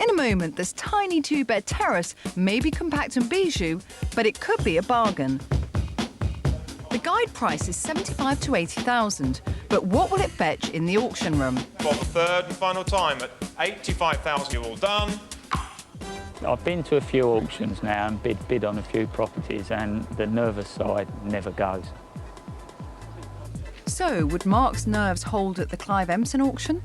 In a moment, this tiny two-bed terrace may be compact and bijou, but it could be a bargain. The guide price is 75 to 80,000, but what will it fetch in the auction room? For the third and final time at 85,000, you're all done. I've been to a few auctions now and bid on a few properties, and the nervous side never goes. So, would Mark's nerves hold at the Clive Empson auction?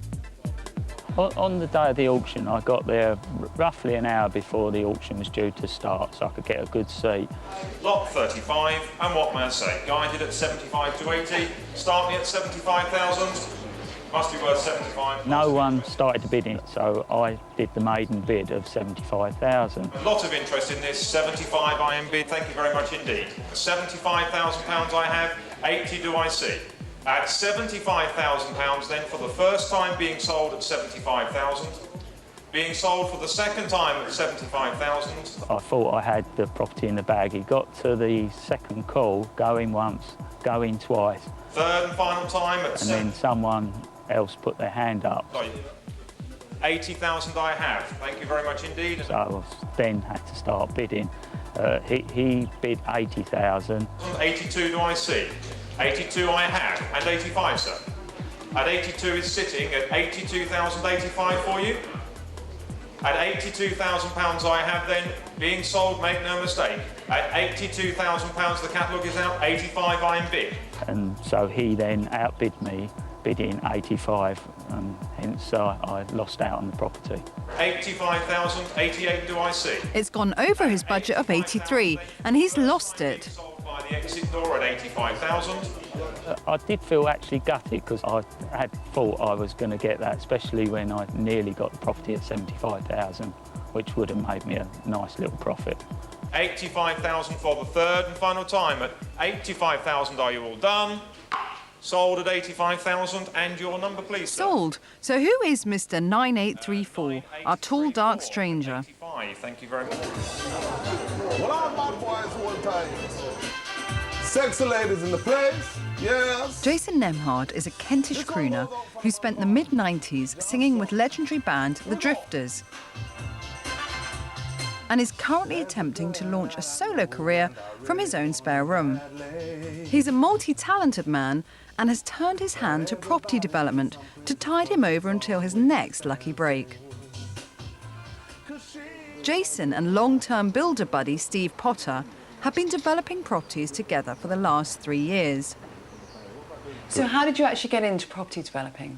On the day of the auction, I got there roughly an hour before the auction was due to start, so I could get a good seat. Lot 35, and what may I say? Guided at 75 to 80, starting at 75,000. Must be worth 75. No one started to bid in it, so I did the maiden bid of 75,000. A lot of interest in this. 75 I am bid. Thank you very much indeed. £75,000 I have. 80 do I see. At £75,000 then, for the first time being sold at 75,000, being sold for the second time at 75,000. I thought I had the property in the bag. He got to the second call, going once, going twice. Third and final time at... And then someone else put their hand up. 80,000 I have. Thank you very much indeed. So I then had to start bidding. He bid 80,000. 82 do I see. 82 I have, and 85, sir. At 82 is sitting at 82,085 for you. At £82,000 I have then, being sold, make no mistake. At £82,000 the catalogue is out, 85 I am bid. And so he then outbid me, bidding 85, and hence I lost out on the property. 85,000, 88 do I see. It's gone over his budget of 83, and he's lost it. By the exit door at 85,000. I did feel actually gutted because I had thought I was going to get that, especially when I nearly got the property at 75,000, which would have made me a nice little profit. 85,000 for the third and final time. At 85,000, are you all done? Sold at 85,000, and your number, please, sir. Sold. So who is Mr. 9834, our tall, dark stranger? 85, thank you very much. Well, I'm bad boys one time. Sexy ladies in the place, yes. Jahson Nemhard is a Kentish crooner who spent the mid-90s singing with legendary band The Drifters and is currently attempting to launch a solo career from his own spare room. He's a multi-talented man and has turned his hand to property development to tide him over until his next lucky break. Jahson and long-term builder buddy Steve Potter have been developing properties together for the last 3 years. So how did you actually get into property developing?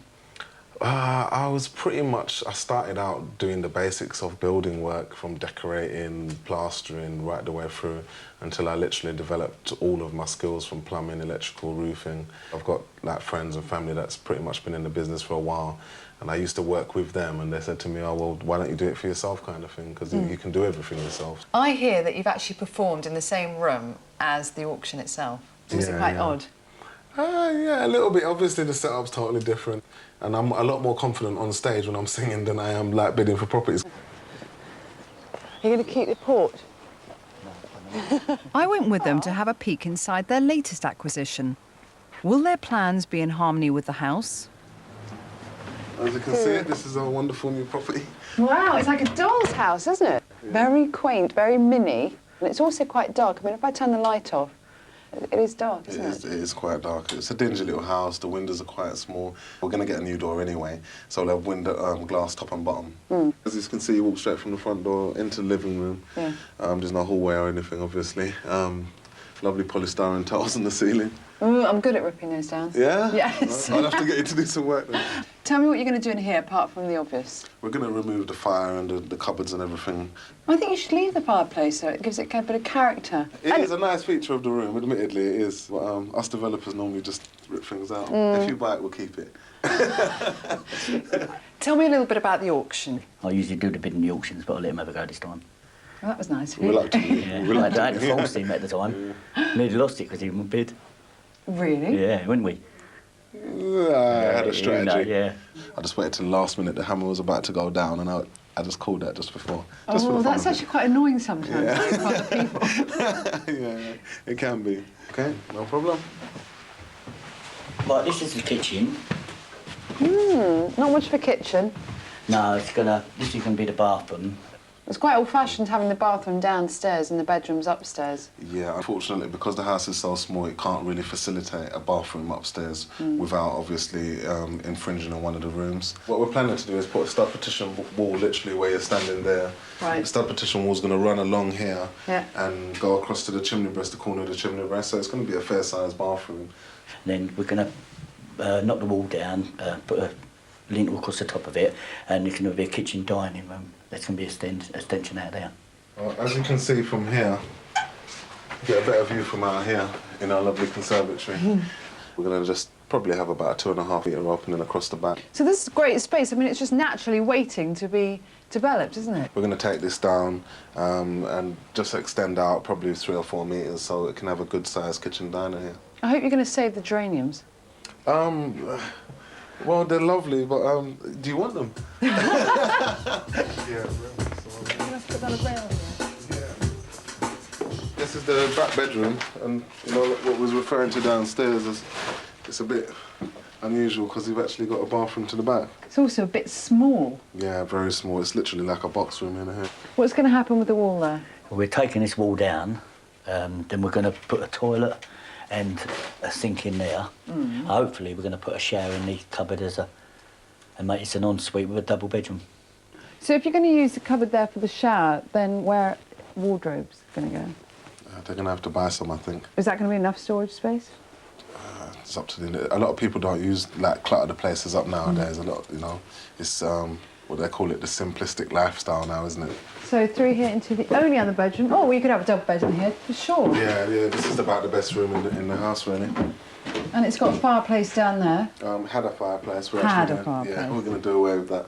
I started out doing the basics of building work, from decorating, plastering, right the way through, until I literally developed all of my skills from plumbing, electrical, roofing. I've got like friends and family that's pretty much been in the business for a while, and I used to work with them, and they said to me, oh, well, why don't you do it for yourself, kind of thing, because you can do everything yourself. I hear that you've actually performed in the same room as the auction itself. Was it quite odd? Yeah, a little bit. Obviously, the setup's totally different, and I'm a lot more confident on stage when I'm singing than I am, like, bidding for properties. You're going to keep the port? I went with them to have a peek inside their latest acquisition. Will their plans be in harmony with the house? As you can see, this is a wonderful new property. Wow, it's like a doll's house, isn't it? Yeah. Very quaint, very mini, and it's also quite dark. I mean, if I turn the light off, it is dark, isn't it? It is quite dark. It's a dingy little house. The windows are quite small. We're going to get a new door anyway, so we'll have window, glass top and bottom. As you can see, you walk straight from the front door into the living room. Yeah. There's no hallway or anything, obviously. Lovely polystyrene tiles on the ceiling. Ooh, I'm good at ripping those down. Yeah? Yes. I'll have to get you to do some work then. Tell me what you're going to do in here, apart from the obvious. We're going to remove the fire and the cupboards and everything. I think you should leave the fireplace so it gives it a bit of character. It is a nice feature of the room, admittedly it is. But, us developers normally just rip things out. If you buy it, we'll keep it. Tell me a little bit about the auction. I usually do the bid in the auctions, but I let him have a go this time. Well, that was nice. Reluctantly. Yeah. I had a false team at the time. Nearly lost it because he wouldn't bid. Really? Yeah, wouldn't we? I had a strategy. Yeah. I just waited till the last minute. The hammer was about to go down, and I just called that just before. Oh, that's actually quite annoying sometimes in front of people. Yeah, it can be. Okay, no problem. Right, this is the kitchen. Not much for kitchen. No, this is gonna be the bathroom. It's quite old-fashioned having the bathroom downstairs and the bedrooms upstairs. Yeah, unfortunately, because the house is so small, it can't really facilitate a bathroom upstairs without obviously infringing on one of the rooms. What we're planning to do is put a stud partition wall literally where you're standing there. Right. The stud partition wall's going to run along here and go across to the chimney breast, the corner of the chimney breast, so it's going to be a fair-sized bathroom. And then we're gonna knock the wall down, put a lintel across the top of it, and it's gonna be a kitchen dining room. There's going to be an extension out there. As you can see from here, get a better view from out here in our lovely conservatory. We're going to just probably have about a 2.5 metre opening across the back. So this is great space. I mean, it's just naturally waiting to be developed, isn't it? We're going to take this down and just extend out probably 3 or 4 metres so it can have a good-sized kitchen diner here. I hope you're going to save the geraniums. Well, they're lovely, but do you want them? This is the back bedroom, and you know what was referring to downstairs is it's a bit unusual because you've actually got a bathroom to the back. It's also a bit small. Yeah, very small. It's literally like a box room in here. What's going to happen with the wall there? Well, we're taking this wall down, then we're going to put a toilet and a sink in there. Hopefully, we're going to put a shower in the cupboard and make it an ensuite with a double bedroom. So if you're going to use the cupboard there for the shower, then where are wardrobes going to go? They're going to have to buy some, I think. Is that going to be enough storage space? It's up to a lot of people don't use, like, clutter the places up nowadays. A lot, you know, it's what they call it, the simplistic lifestyle now, isn't it? So through here into the only other bedroom. Oh, well, you could have a double bedroom here, for sure. Yeah, this is about the best room in the house, really. And it's got a fireplace down there. Had a fireplace. Fireplace. Yeah, we're going to do away with that.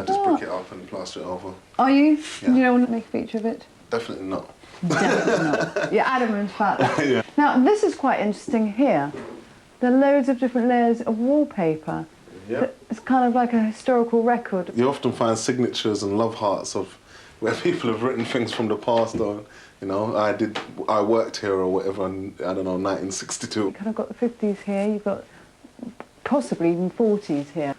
Just brick it up and plaster it over. Are you? Yeah. You don't want to make a feature of it? Definitely not. Definitely not. You're adamant about that. Yeah. Now, this is quite interesting here. There are loads of different layers of wallpaper. Yeah. It's kind of like a historical record. You often find signatures and love hearts of where people have written things from the past on, you know, I worked here or whatever in, I don't know, 1962. You've kind of got the 50s here, you've got possibly even 40s here.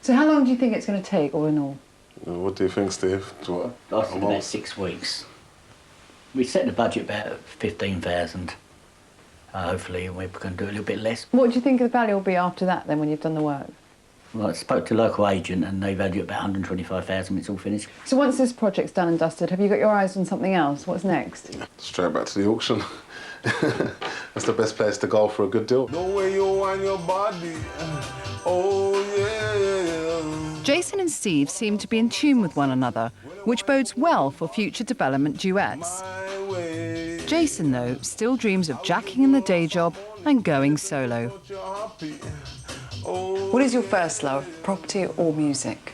So how long do you think it's going to take, all in all? What do you think, Steve? I think about 6 weeks. We set the budget about 15,000. Hopefully we're going to do a little bit less. What do you think the value will be after that, then, when you've done the work? Well, I spoke to a local agent and they value it about 125,000 when it's all finished. So once this project's done and dusted, have you got your eyes on something else? What's next? Straight back to the auction. That's the best place to go for a good deal. The way you wind your body, oh yeah. Jahson and Steve seem to be in tune with one another, which bodes well for future development duets. Jahson, though, still dreams of jacking in the day job and going solo. What is your first love, property or music?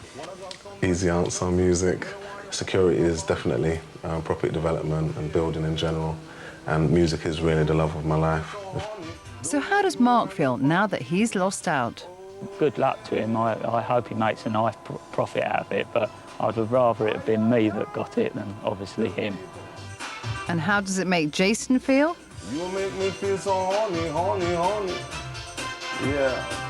Easy answer, music. Security is definitely property development and building in general, and music is really the love of my life. So how does Mark feel now that he's lost out? Good luck to him. I hope he makes a nice profit out of it, but I'd rather it have been me that got it than obviously him. And how does it make Jahson feel? You make me feel so horny, horny, horny. Yeah.